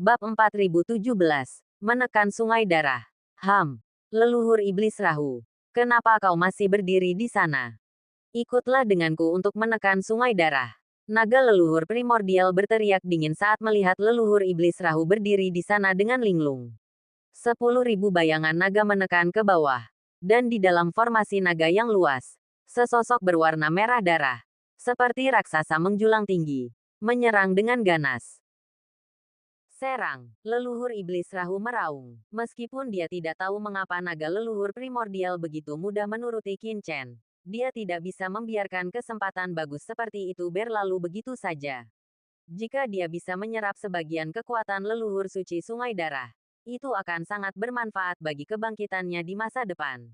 Bab 4017. Menekan Sungai Darah. Leluhur Iblis Rahu. Kenapa kau masih berdiri di sana? Ikutlah denganku untuk menekan Sungai Darah. Naga leluhur primordial berteriak dingin saat melihat leluhur Iblis Rahu berdiri di sana dengan linglung. 10.000 bayangan naga menekan ke bawah. Dan di dalam formasi naga yang luas, sesosok berwarna merah darah, seperti raksasa menjulang tinggi, menyerang dengan ganas. Serang, leluhur Iblis Rahu meraung. Meskipun dia tidak tahu mengapa naga leluhur primordial begitu mudah menuruti Qin Chen, dia tidak bisa membiarkan kesempatan bagus seperti itu berlalu begitu saja. Jika dia bisa menyerap sebagian kekuatan leluhur suci Sungai Darah, itu akan sangat bermanfaat bagi kebangkitannya di masa depan.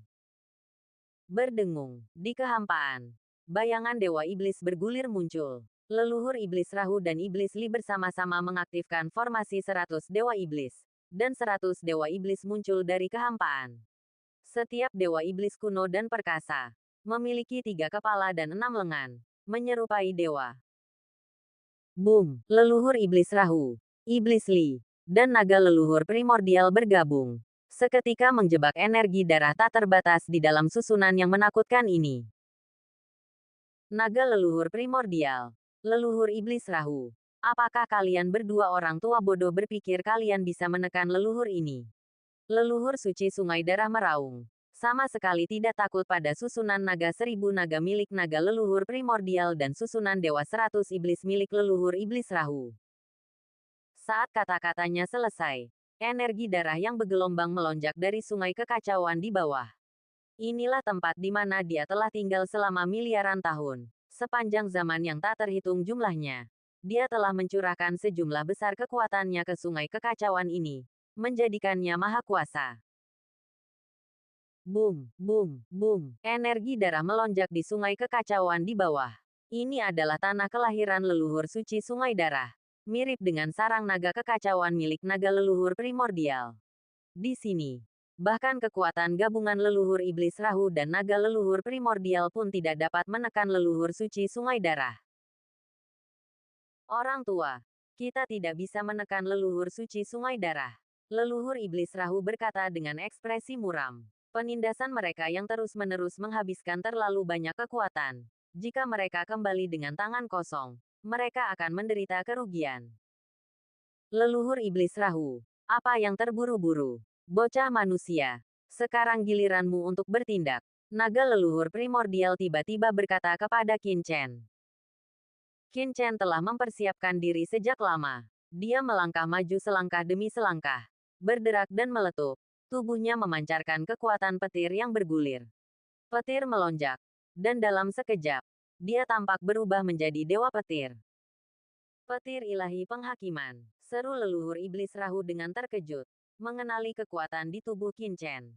Berdengung, di kehampaan, bayangan Dewa Iblis bergulir muncul. Leluhur Iblis Rahu dan Iblis Li bersama-sama mengaktifkan formasi 100 Dewa Iblis, dan 100 Dewa Iblis muncul dari kehampaan. Setiap Dewa Iblis kuno dan perkasa, memiliki 3 kepala dan 6 lengan, menyerupai dewa. Boom! Leluhur Iblis Rahu, Iblis Li, dan naga leluhur primordial bergabung. Seketika menjebak energi darah tak terbatas di dalam susunan yang menakutkan ini. Naga leluhur primordial, leluhur Iblis Rahu. Apakah kalian berdua orang tua bodoh berpikir kalian bisa menekan leluhur ini? Leluhur suci Sungai Darah meraung. Sama sekali tidak takut pada susunan naga 1000 naga milik naga leluhur primordial dan susunan dewa 100 iblis milik leluhur Iblis Rahu. Saat kata-katanya selesai, energi darah yang bergelombang melonjak dari sungai kekacauan di bawah. Inilah tempat di mana dia telah tinggal selama miliaran tahun. Sepanjang zaman yang tak terhitung jumlahnya, dia telah mencurahkan sejumlah besar kekuatannya ke sungai kekacauan ini, menjadikannya maha kuasa. Boom, boom, boom. Energi darah melonjak di sungai kekacauan di bawah. Ini adalah tanah kelahiran leluhur suci Sungai Darah. Mirip dengan sarang naga kekacauan milik naga leluhur primordial. Di sini, bahkan kekuatan gabungan leluhur Iblis Rahu dan naga leluhur primordial pun tidak dapat menekan leluhur suci Sungai Darah. Orang tua, kita tidak bisa menekan leluhur suci Sungai Darah. Leluhur Iblis Rahu berkata dengan ekspresi muram. Penindasan mereka yang terus-menerus menghabiskan terlalu banyak kekuatan. Jika mereka kembali dengan tangan kosong, mereka akan menderita kerugian. Leluhur Iblis Rahu, apa yang terburu-buru? Bocah manusia, sekarang giliranmu untuk bertindak. Naga leluhur primordial tiba-tiba berkata kepada Qin Chen. Qin Chen telah mempersiapkan diri sejak lama. Dia melangkah maju selangkah demi selangkah, berderak dan meletup. Tubuhnya memancarkan kekuatan petir yang bergulir. Petir melonjak, dan dalam sekejap, dia tampak berubah menjadi dewa petir. Petir ilahi penghakiman, seru leluhur Iblis Rahu dengan terkejut, mengenali kekuatan di tubuh Qin Chen.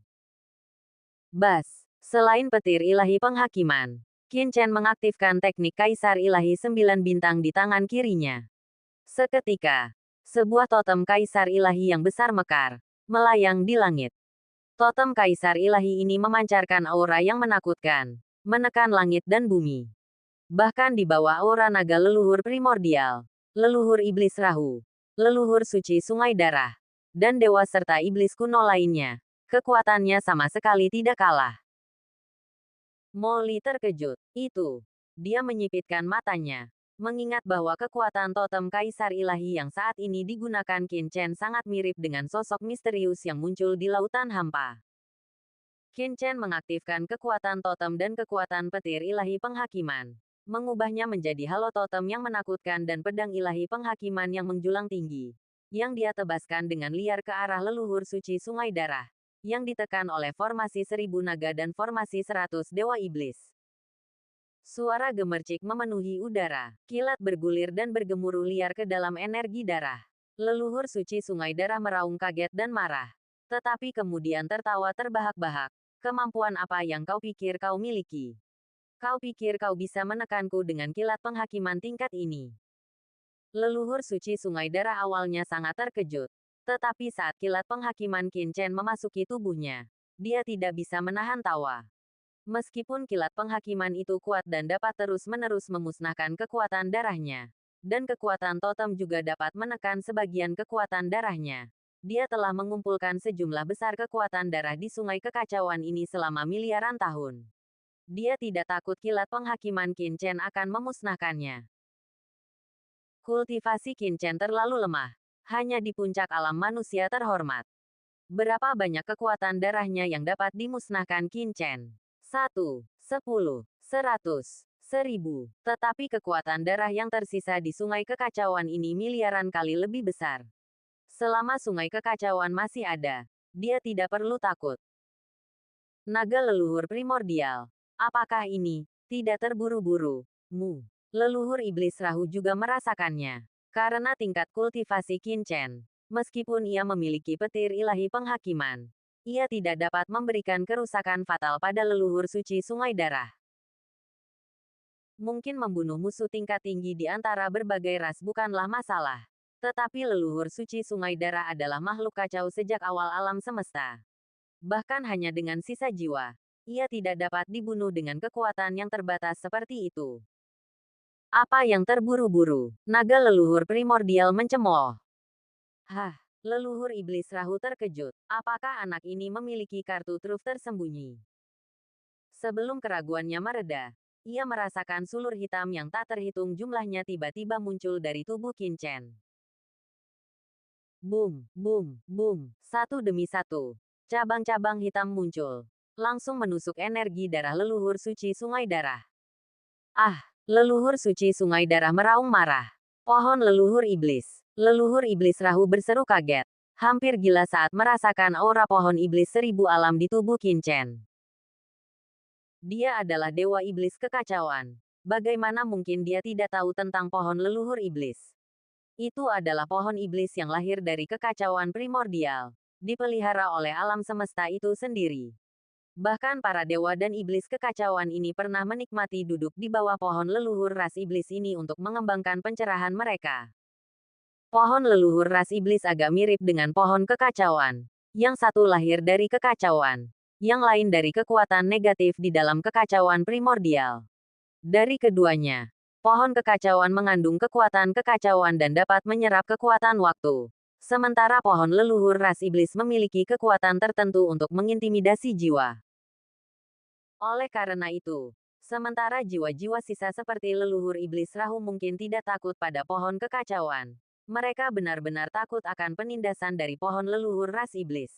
Bas, selain petir ilahi penghakiman, Qin Chen mengaktifkan teknik Kaisar Ilahi 9 bintang di tangan kirinya. Seketika, sebuah totem Kaisar Ilahi yang besar mekar, melayang di langit. Totem Kaisar Ilahi ini memancarkan aura yang menakutkan, menekan langit dan bumi. Bahkan di bawah aura naga leluhur primordial, leluhur Iblis Rahu, leluhur suci Sungai Darah, dan dewa serta iblis kuno lainnya, kekuatannya sama sekali tidak kalah. Molly terkejut. Dia menyipitkan matanya, mengingat bahwa kekuatan totem Kaisar Ilahi yang saat ini digunakan Qin Chen sangat mirip dengan sosok misterius yang muncul di lautan hampa. Qin Chen mengaktifkan kekuatan totem dan kekuatan petir ilahi penghakiman, mengubahnya menjadi halo totem yang menakutkan dan pedang ilahi penghakiman yang menjulang tinggi, yang dia tebaskan dengan liar ke arah leluhur suci Sungai Darah, yang ditekan oleh formasi 1000 naga dan formasi 100 dewa iblis. Suara gemercik memenuhi udara, kilat bergulir dan bergemuruh liar ke dalam energi darah. Leluhur suci Sungai Darah meraung kaget dan marah, tetapi kemudian tertawa terbahak-bahak. Kemampuan apa yang kau pikir kau miliki? Kau pikir kau bisa menekanku dengan kilat penghakiman tingkat ini? Leluhur suci Sungai Darah awalnya sangat terkejut. Tetapi saat kilat penghakiman Qin Chen memasuki tubuhnya, dia tidak bisa menahan tawa. Meskipun kilat penghakiman itu kuat dan dapat terus-menerus memusnahkan kekuatan darahnya, Dan kekuatan totem juga dapat menekan sebagian kekuatan darahnya. Dia telah mengumpulkan sejumlah besar kekuatan darah di sungai kekacauan ini selama miliaran tahun. Dia tidak takut kilat penghakiman Qin Chen akan memusnahkannya. Kultivasi Qin Chen terlalu lemah. Hanya di puncak alam manusia terhormat. Berapa banyak kekuatan darahnya yang dapat dimusnahkan Qin Chen? 1, 10, 100, 1000. Tetapi kekuatan darah yang tersisa di sungai kekacauan ini miliaran kali lebih besar. Selama sungai kekacauan masih ada, dia tidak perlu takut. Naga leluhur primordial. Apakah ini tidak terburu-buru? Leluhur iblis Rahu juga merasakannya. Karena tingkat kultivasi Qin Chen, meskipun ia memiliki petir ilahi penghakiman, ia tidak dapat memberikan kerusakan fatal pada leluhur suci sungai darah. Mungkin membunuh musuh tingkat tinggi di antara berbagai ras bukanlah masalah. Tetapi leluhur suci sungai darah adalah makhluk kacau sejak awal alam semesta. Bahkan hanya dengan sisa jiwa, ia tidak dapat dibunuh dengan kekuatan yang terbatas seperti itu. Apa yang terburu-buru? Naga leluhur primordial mencemooh. Leluhur iblis Rahu terkejut. Apakah anak ini memiliki kartu truf tersembunyi? Sebelum keraguannya mereda, ia merasakan sulur hitam yang tak terhitung jumlahnya tiba-tiba muncul dari tubuh Qin Chen. Boom, boom, boom, satu demi satu. Cabang-cabang hitam muncul, langsung menusuk energi darah leluhur suci sungai darah. Leluhur suci sungai darah meraung marah. Pohon leluhur iblis. Leluhur iblis Rahu berseru kaget. Hampir gila saat merasakan aura pohon iblis 1000 alam di tubuh Qin Chen. Dia adalah dewa iblis kekacauan. Bagaimana mungkin dia tidak tahu tentang pohon leluhur iblis? Itu adalah pohon iblis yang lahir dari kekacauan primordial. Dipelihara oleh alam semesta itu sendiri. Bahkan para dewa dan iblis kekacauan ini pernah menikmati duduk di bawah pohon leluhur ras iblis ini untuk mengembangkan pencerahan mereka. Pohon leluhur ras iblis agak mirip dengan pohon kekacauan. Yang satu lahir dari kekacauan, yang lain dari kekuatan negatif di dalam kekacauan primordial. Dari keduanya, pohon kekacauan mengandung kekuatan kekacauan dan dapat menyerap kekuatan waktu. Sementara pohon leluhur ras iblis memiliki kekuatan tertentu untuk mengintimidasi jiwa. Oleh karena itu, sementara jiwa-jiwa sisa seperti leluhur iblis Rahu mungkin tidak takut pada pohon kekacauan, mereka benar-benar takut akan penindasan dari pohon leluhur ras iblis.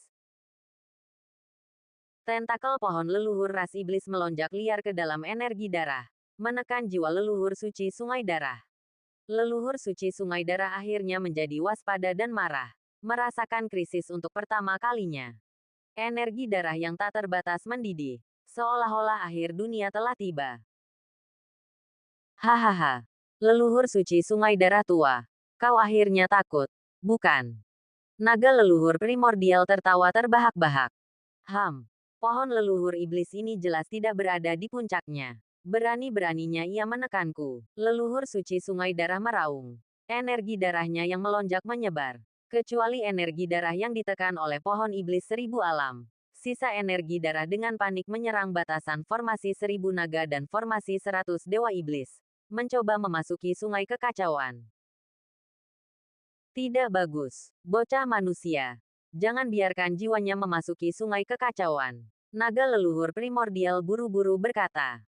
Tentakel pohon leluhur ras iblis melonjak liar ke dalam energi darah, menekan jiwa leluhur suci sungai darah. Leluhur suci sungai darah akhirnya menjadi waspada dan marah, merasakan krisis untuk pertama kalinya. Energi darah yang tak terbatas mendidih, seolah-olah akhir dunia telah tiba. Hahaha, leluhur suci sungai darah tua, kau akhirnya takut, bukan? Naga leluhur primordial tertawa terbahak-bahak. Pohon leluhur iblis ini jelas tidak berada di puncaknya. Berani-beraninya ia menekanku. Leluhur suci sungai darah meraung. Energi darahnya yang melonjak menyebar. Kecuali energi darah yang ditekan oleh pohon iblis 1000 alam. Sisa energi darah dengan panik menyerang batasan formasi 1000 naga dan formasi 100 dewa iblis. Mencoba memasuki sungai kekacauan. Tidak bagus. Bocah manusia. Jangan biarkan jiwanya memasuki sungai kekacauan. Naga leluhur primordial buru-buru berkata.